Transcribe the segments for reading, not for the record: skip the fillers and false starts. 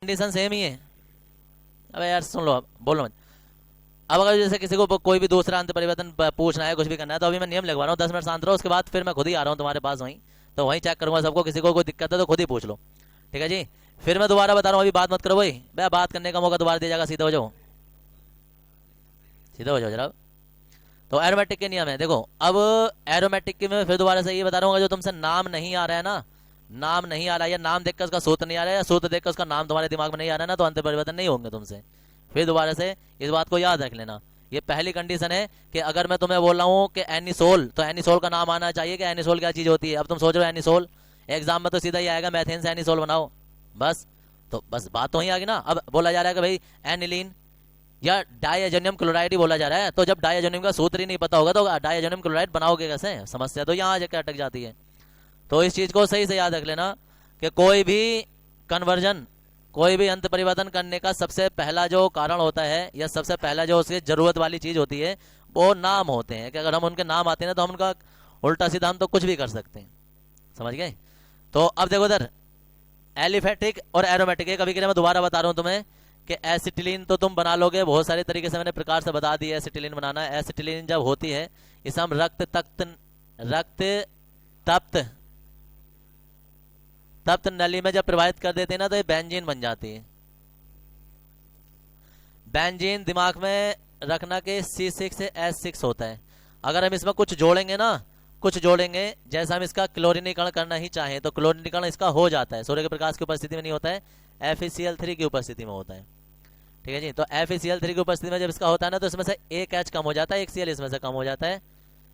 Condition same ही है। अबे यार सुन लो, अब बोलो मत। अब अगर जैसे किसी को कोई भी दूसरा अंत परिवर्तन पूछना है, कुछ भी करना है, तो अभी मैं नियम लगवा रहा हूँ, 10 मिनट शांत रहो, उसके बाद फिर मैं खुद ही आ रहा हूँ तुम्हारे पास वहीं। तो वहीं चेक करूंगा सबको, किसी को कोई दिक्कत है तो खुद ही पूछ लो। ठीक है जी। फिर मैं दोबारा बता रहा हूँ, अभी बात मत करो भाई, भाई बात करने का मौका दोबारा दिया जाएगा। सीधे हो जाओ, सीधे हो जाओ जरा। तो एरोमेटिक के नियम है देखो। अब एरोमेटिक के में फिर दोबारा से ये बता रहा हूँ, जो तुमसे नाम नहीं आ रहा है ना, नाम नहीं आ रहा है, या नाम देखकर उसका सूत्र नहीं आ रहा है, या सूत्र देखकर उसका नाम तुम्हारे दिमाग में नहीं आ रहा है ना, तो अंत परिवर्तन नहीं होंगे तुमसे। फिर दोबारा से इस बात को याद रख लेना। ये पहली कंडीशन है कि अगर मैं तुम्हें बोल रहा हूँ कि एनिसोल, तो एनिसोल का नाम आना चाहिए कि एनिसोल क्या चीज होती है। अब तुम सोच रहे हो एनिसोल, एग्जाम में तो सीधा ही आएगा मैथेन से एनिसोल बनाओ, बस। तो बस बात तो वहीं आ गई ना। अब बोला जा रहा है कि भाई एनिलीन या डाइएजोनियम क्लोराइड ही बोला जा रहा है, तो जब डाइएजोनियम का सूत्र ही नहीं पता होगा तो डाइएजोनियम क्लोराइड बनाओगे कैसे? समस्या तो यहाँ जाकर अटक जाती है। तो इस चीज को सही से याद रख लेना कि कोई भी कन्वर्जन, कोई भी अंत परिवर्तन करने का सबसे पहला जो कारण होता है, या सबसे पहला जो उसकी जरूरत वाली चीज होती है, वो नाम होते हैं। कि अगर हम उनके नाम आते हैं ना, तो हम उनका उल्टा सीधा हम तो कुछ भी कर सकते हैं। समझ गए? तो अब देखो इधर, एलिफेटिक और एरोमेटिक एक अभिक्रिया मैं दोबारा बता रहा हूं तुम्हें कि एसिटिलीन तो तुम बना लोगे, बहुत सारे तरीके से मैंने प्रकार से बता दिया एसिटिलीन बनाना। एसिटिलीन जब होती है, इसे हम रक्त तप्त तप्त नली में जब प्रवाहित कर देते हैं ना, तो ये बेंजीन बन जाती है। बेंजीन दिमाग में रखना कि C6 से S6 होता है। अगर हम इसमें कुछ जोड़ेंगे ना, कुछ जोड़ेंगे, जैसा हम इसका क्लोरीनीकरण करना ही चाहें, तो क्लोरीनीकरण इसका हो जाता है। सूर्य के प्रकाश की उपस्थिति में नहीं होता है, FeCl3 की उपस्थिति में होता है। ठीक है जी। तो FeCl3 की उपस्थिति में जब इसका होता है ना, तो इसमें से एक H कम हो जाता है, एक Cl इसमें से कम हो जाता है,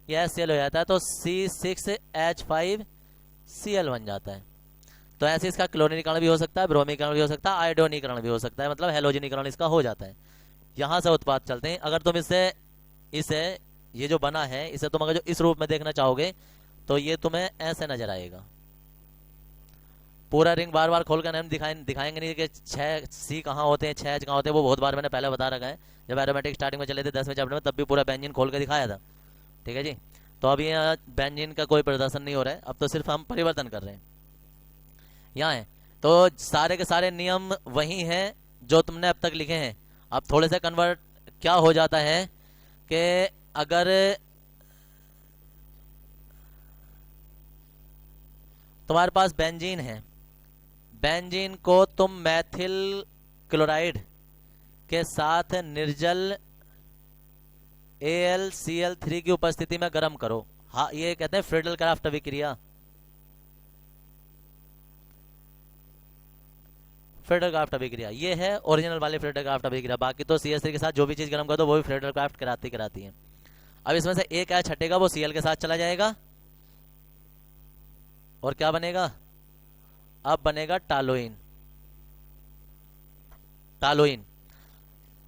ये HCl हो जाता है, तो C6H5Cl बन जाता है। तो ऐसे इसका क्लोरीनीकरण भी हो सकता है, ब्रोमीकरण भी हो सकता है, आयोडोनीकरण भी हो सकता है, मतलब हेलोजनीकरण इसका हो जाता है। यहां से उत्पाद चलते हैं। अगर तुम इसे इसे ये जो बना है, इसे तुम अगर जो इस रूप में देखना चाहोगे, तो ये तुम्हें ऐसे नजर आएगा। पूरा रिंग बार बार खोल कर हम दिखाएंगे नहीं कि 6 C कहाँ होते हैं, 6 H कहाँ होते हैं, वो बहुत बार मैंने पहले बता रखा है। जब एरोमेटिक स्टार्टिंग में चले थे 10वें चैप्टर में, तब भी पूरा बेंजीन खोल के दिखाया था। ठीक है जी। तो अभी यहाँ बेंजीन का कोई प्रदर्शन नहीं हो रहा है, अब तो सिर्फ हम परिवर्तन कर रहे हैं। यहाँ है तो सारे के सारे नियम वही हैं जो तुमने अब तक लिखे हैं। अब थोड़े से कन्वर्ट क्या हो जाता है कि अगर तुम्हारे पास बेंजीन है, बेंजीन को तुम मैथिल क्लोराइड के साथ निर्जल AlCl3 की उपस्थिति में गर्म करो। हाँ, ये कहते हैं फ्रीडल क्राफ्ट अभिक्रिया। फ्रेडर क्राफ्ट अभिक्रिया ये है ओरिजिनल वाली फ्रेडर क्राफ्ट अभिक्रिया। बाकी तो CH3 के साथ जो भी चीज गर्म कर दो, वो भी फ्रेडर क्राफ्ट कराती है। अब इसमें से एक H हटेगा, वो Cl के साथ चला जाएगा, और क्या बनेगा? अब बनेगा टालोइन। टालोइन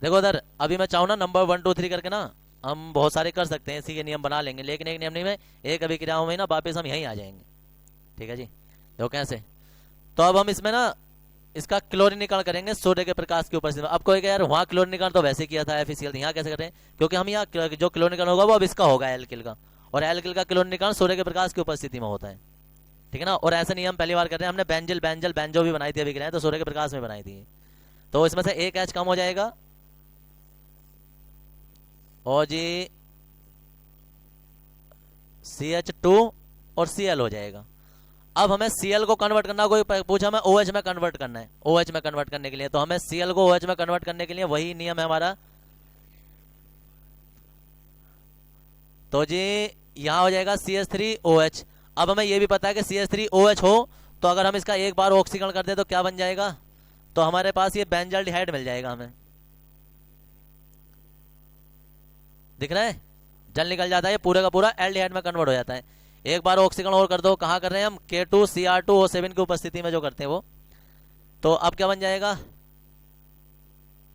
देखो इधर, अभी मैं चाहूँ ना नंबर 1 2 3 करके ना, हम बहुत सारे कर सकते हैं, इसी के नियम बना लेंगे, लेकिन एक नियम नहीं में, एक अभिक्रियाओं में ना वापिस हम यहीं आ जाएंगे। ठीक है जी। देखो कैसे। तो अब हम इसमें ना इसका क्लोरीनीकरण करेंगे सूर्य के प्रकाश की उपस्थिति में। अब कोई यार वहां क्लोरीनीकरण तो वैसे किया था FeCl, यहाँ कैसे करें? क्योंकि हम यहाँ जो क्लोरीनीकरण होगा वो अब इसका होगा, एल्किल का, और एल्किल का क्लोरीनीकरण सूर्य के प्रकाश की उपस्थिति में होता है। ठीक है ना। और ऐसे नहीं हम पहली बार कर रहे हैं, हमने बेंजिल बेंजल बेंजो भी बनाई थी अभी तो सूर्य के प्रकाश में बनाई थी। तो इसमें से एक H कम हो जाएगा, और जी CH2 और Cl हो जाएगा। अब हमें Cl को कन्वर्ट करना, कोई पूछा हमें OH में कन्वर्ट करना है, OH में कन्वर्ट करने के लिए, तो हमें Cl को OH में कन्वर्ट करने के लिए वही नियम है हमारा। तो जी यहां हो जाएगा CH3OH। अब हमें यह भी पता है कि CH3OH हो, तो अगर हम इसका एक बार ऑक्सीकरण कर दे तो क्या बन जाएगा? तो हमारे पास ये बेंजल्डिहाइड मिल जाएगा हमें। दिख रहा है? जल निकल जाता है, पूरे का पूरा एल्डिहाइड में कन्वर्ट हो जाता है। एक बार ऑक्सीकरण और कर दो, कहां कर रहे हैं हम? K2Cr2O7 की उपस्थिति में जो करते हैं वो। तो अब क्या बन जाएगा?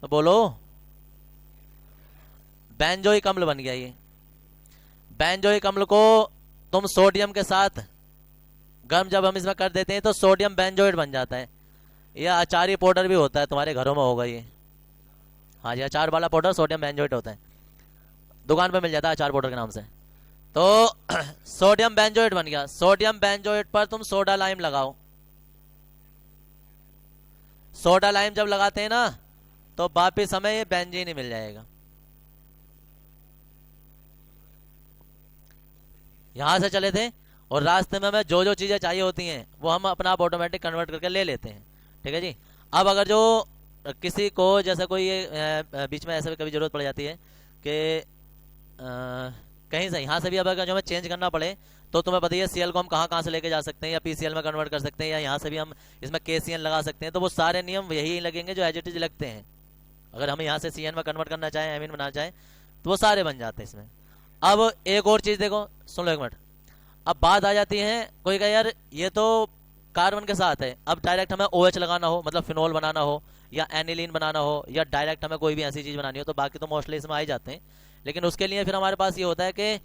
तो बोलो। बेंजोइक अम्ल बन गया ये। बेंजोइक अम्ल को तुम सोडियम के साथ गर्म जब हम इसमें कर देते हैं, तो सोडियम बेंजोइड बन जाता है। यह अचारी पाउडर भी होता है, तुम्हारे घरों में होगा ये। हाँ जी, अचार वाला पाउडर सोडियम बेंजोइड होता है, दुकान पे मिल जाता है अचार पाउडर के नाम से। तो सोडियम बेंजोइड बन गया। सोडियम बेंजोइड पर तुम सोडा लाइम लगाओ, सोडा लाइम जब लगाते हैं ना तो वापिस हमें ये बेंजीन ही मिल जाएगा। यहां से चले थे और रास्ते में हमें जो जो चीजें चाहिए होती हैं वो हम अपना आप ऑटोमेटिक कन्वर्ट करके ले लेते हैं। ठीक है जी। अब अगर जो किसी को जैसे कोई ये बीच में ऐसे भी कभी जरूरत पड़ जाती है कि कहीं से यहाँ से भी अब अगर जो हमें चेंज करना पड़े तो तुम्हें पता ही है सीएल को हम कहाँ कहाँ से लेके जा सकते हैं या पीसीएल में कन्वर्ट कर सकते हैं या यहाँ से भी हम इसमें केसीएन लगा सकते हैं। तो वो सारे नियम यही लगेंगे जो एज इट इज लगते हैं। अगर हम यहाँ से सीएन में कन्वर्ट करना चाहें एमीन बनाना चाहें तो वो सारे बन जाते हैं इसमें। अब एक और चीज देखो, सुन लो एक मिनट। अब बात आ जाती है कोई कहे यार ये तो कार्बन के साथ है, अब डायरेक्ट हमें OH लगाना हो मतलब फिनोल बनाना हो या एनिलीन बनाना हो या डायरेक्ट हमें कोई भी ऐसी चीज बनानी हो तो बाकी तो मोस्टली इसमें आ ही जाते हैं। लेकिन उसके लिए फिर हमारे पास ये होता है कि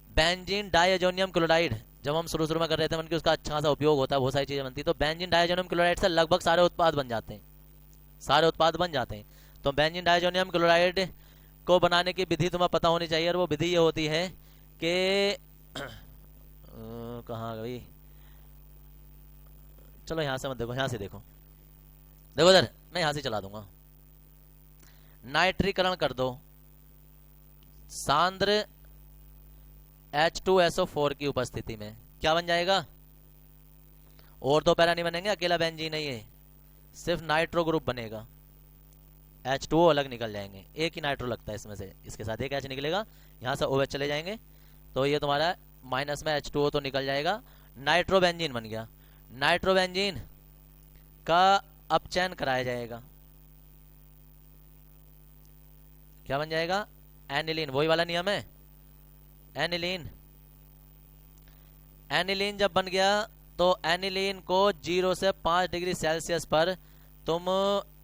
बेंजीन डाइअजोनियम क्लोराइड जब हम शुरू शुरू में कर रहे थे उनकी उसका अच्छा खासा उपयोग होता है, बहुत सारी चीजें बनती है। तो बेंजीन डाइअजोनियम क्लोराइड से लगभग सारे उत्पाद बन जाते हैं, सारे उत्पाद बन जाते हैं। तो बेंजीन डाइअजोनियम क्लोराइड को बनाने की विधि तुम्हें पता होनी चाहिए और वो विधि ये होती है कि कहाँ गई, चलो यहाँ से मत देखो, यहाँ से देखो, देखो इधर मैं यहाँ से चला दूंगा। नाइट्रीकरण कर दो सांद्र H2SO4 की उपस्थिति में, क्या बन जाएगा? और दो पैरा नहीं बनेंगे, अकेला बेंजीन नहीं है, सिर्फ नाइट्रो ग्रुप बनेगा। H2O अलग निकल जाएंगे, एक ही नाइट्रो लगता है इसमें से, इसके साथ एक H निकलेगा, यहाँ से OH चले जाएंगे तो ये तुम्हारा माइनस में H2O तो निकल जाएगा, नाइट्रो बेंजीन बन गया। नाइट्रो बेंजीन का अपचयन कराया जाएगा, क्या बन जाएगा? एनिलीन, वही वाला नियम है एनिलीन। एनिलीन जब बन गया तो एनिलीन को 0 से 5 डिग्री सेल्सियस पर तुम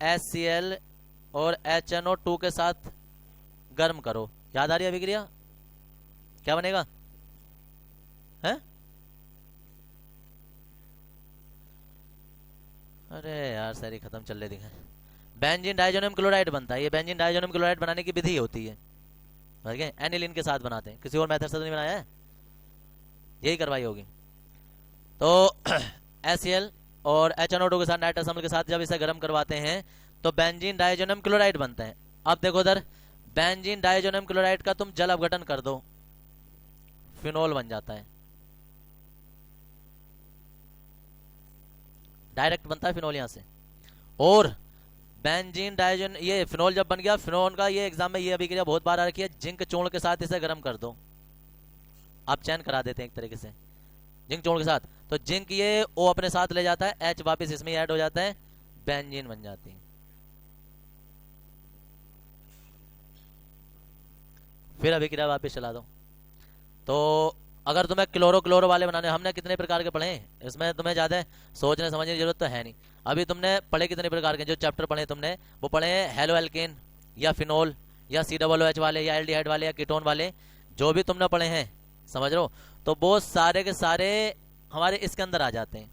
HCl और HNO2 के साथ गर्म करो। याद आ रही है अभिक्रिया? क्या बनेगा? है? अरे यार सारी खत्म चल रही दिखा। बेंजीन डाइजोनियम क्लोराइड बनता है, ये बेंजीन डाइजोनियम क्लोराइड बनाने की विधि होती है, ठीक है? एनिलीन के साथ बनाते हैं, किसी और मेथड से तो नहीं बनाया है, यही करवाई होगी। तो HCl और HNO2 के साथ नाइट्रस अम्ल के साथ जब इसे गर्म करवाते हैं तो बेंजीन डाइजोनियम क्लोराइड बनता है। अब देखो उधर बेंजीन डाइजोनियम क्लोराइड का तुम जल अपघटन कर दो, फिनोल बन जाता है, डायरेक्ट बनता है फिनोल यहां से। और बेंजीन डाइजोन ये फिनोल जब बन गया, फिनोल का ये एग्जाम में ये अभिक्रिया बहुत बार आ रखी है, जिंक चूर्ण के साथ इसे गर्म कर दो, आप चयन करा देते हैं एक तरीके से जिंक चूर्ण के साथ। तो जिंक ये O अपने साथ ले जाता है, H वापस इसमें ऐड हो जाता है, बेंजीन बन जाती है। फिर अभिक्रिया वापस चला दो। तो अगर तुम्हें क्लोरो क्लोरो वाले बनाने, हमने कितने प्रकार के पढ़े हैं, इसमें तुम्हें ज्यादा सोचने समझने की जरूरत तो है नहीं। अभी तुमने पढ़े कितने प्रकार के, जो चैप्टर पढ़े तुमने वो पढ़े हैं हेलो एल्केन या फिनोल या COOH वाले या एल्डिहाइड वाले या कीटोन वाले, जो भी तुमने पढ़े हैं, समझ रहे हो? तो वो सारे के सारे हमारे इसके अंदर आ जाते हैं।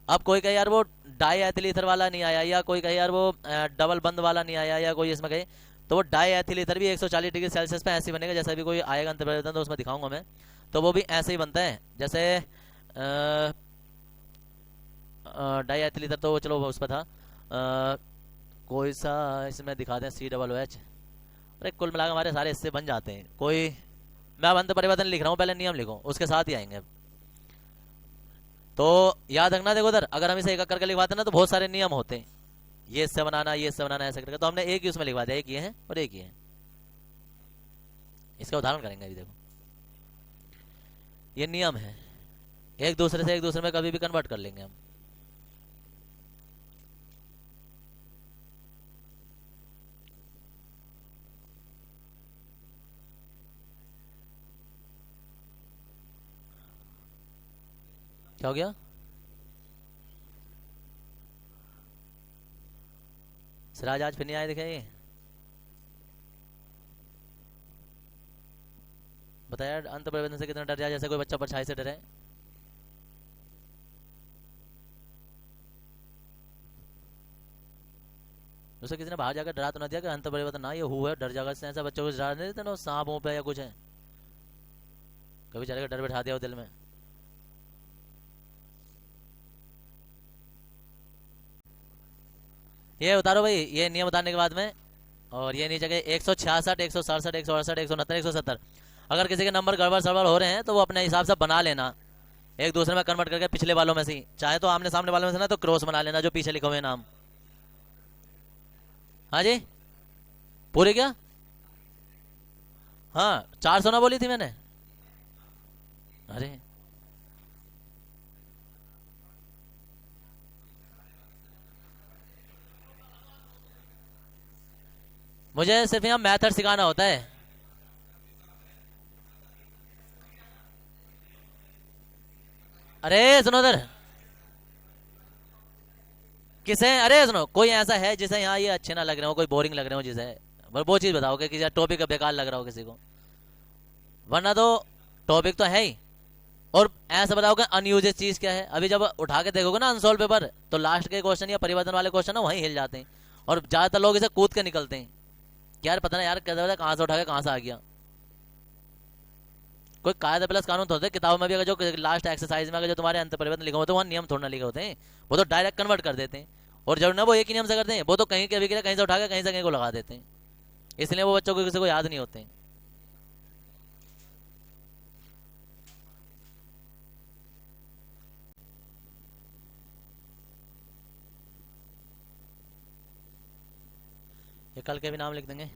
अब कोई कहे यार वो डाई एथिल ईथर वाला नहीं आया, या कोई कहे यार वो डबल बंद वाला नहीं आया, या कोई इसमें कहे, तो वो डाई एथिल ईथर भी 140 डिग्री सेल्सियस पे ऐसे बनेगा, जैसा भी कोई आएगा अंतर परिवर्तन तो उसमें दिखाऊंगा मैं। तो वो भी ऐसे ही बनता है जैसे डाई एथिल ईथर, तो चलो उस पर था कोई सा इसमें दिखा दें COOH। अरे कुल मिलाकर हमारे सारे इससे बन जाते हैं। कोई मैं अब अंतर परिवर्तन लिख रहा हूँ, पहले नियम लिखो, उसके साथ ही आएंगे। तो याद रखना, देखो उधर अगर हम इसे एक करके लिखवाते ना तो बहुत सारे नियम होते हैं, ये इससे बनाना, ये इससे बनाना, ऐसे करके। तो हमने एक ही उसमें लिखवा दिया, एक ये है और एक ये है। इसका उदाहरण करेंगे अभी, देखो ये नियम है, एक दूसरे से एक दूसरे में कभी भी कन्वर्ट कर लेंगे हम। क्या हो गया? सिराज आज फिर नहीं आए दिखे ये, बताया अंत परिवर्तन से कितना डर जाए, जैसे कोई बच्चा परछाई से डरे। उसे किसी ने बाहर जाकर डरा तो ना दिया कि अंत परिवर्तन ना ये हुआ है, डर जाकर से ऐसा बच्चों को डरा नहीं देते ना सांपों पे या कुछ है, कभी चलेगा डर बैठा दिया हो दिल में। ये उतारो भाई, ये नियम उतारने के बाद में। और ये नीचे के 166, 167, 168, 169, 170। अगर किसी के नंबर गड़बड़ सड़बड़ हो रहे हैं तो वो अपने हिसाब से बना लेना, एक दूसरे में कन्वर्ट करके पिछले वालों में से ही। चाहे तो आमने सामने वालों में से ना तो क्रॉस बना लेना जो पीछे लिखे हुए हैं नाम। हाँ जी, पूरी क्या? हाँ, 400 ना बोली थी मैंने? अरे मुझे सिर्फ यहाँ मैथड सिखाना होता है। अरे सुनो उधर, किसे? अरे सुनो, कोई ऐसा है जिसे यहाँ ये अच्छे ना लग रहे हो, कोई बोरिंग लग रहे हो जिसे, बस वो चीज बताओ कि किसी टॉपिक बेकार लग रहा हो किसी को, वरना तो टॉपिक तो है ही। और ऐसा बताओ कि अनयूजेड चीज क्या है। अभी जब उठा के देखोगे ना अनसोल्व पेपर, तो लास्ट के क्वेश्चन या परिवर्तन वाले क्वेश्चन ना वहीं हिल जाते हैं। और ज्यादातर लोग इसे कूद के निकलते हैं कि यार पता नहीं यार कैसे कहाँ से उठा के कहाँ से आ गया। कोई कायदा प्लस कानून तो होते हैं किताबों में भी, अगर जो लास्ट एक्सरसाइज में अगर जो तुम्हारे अंत परिवर्तन लिखे होते हैं वहाँ नियम थोड़ा ना लिखे होते हैं, वो तो डायरेक्ट कन्वर्ट कर देते हैं। और जब ना वो एक ही नियम से करते हैं, वो तो कहीं के भी के लिए कहीं से उठा के कहीं से कहीं को लगा देते हैं, इसलिए वो बच्चों को किसी को याद नहीं होते हैं। ये कल के भी नाम लिख देंगे।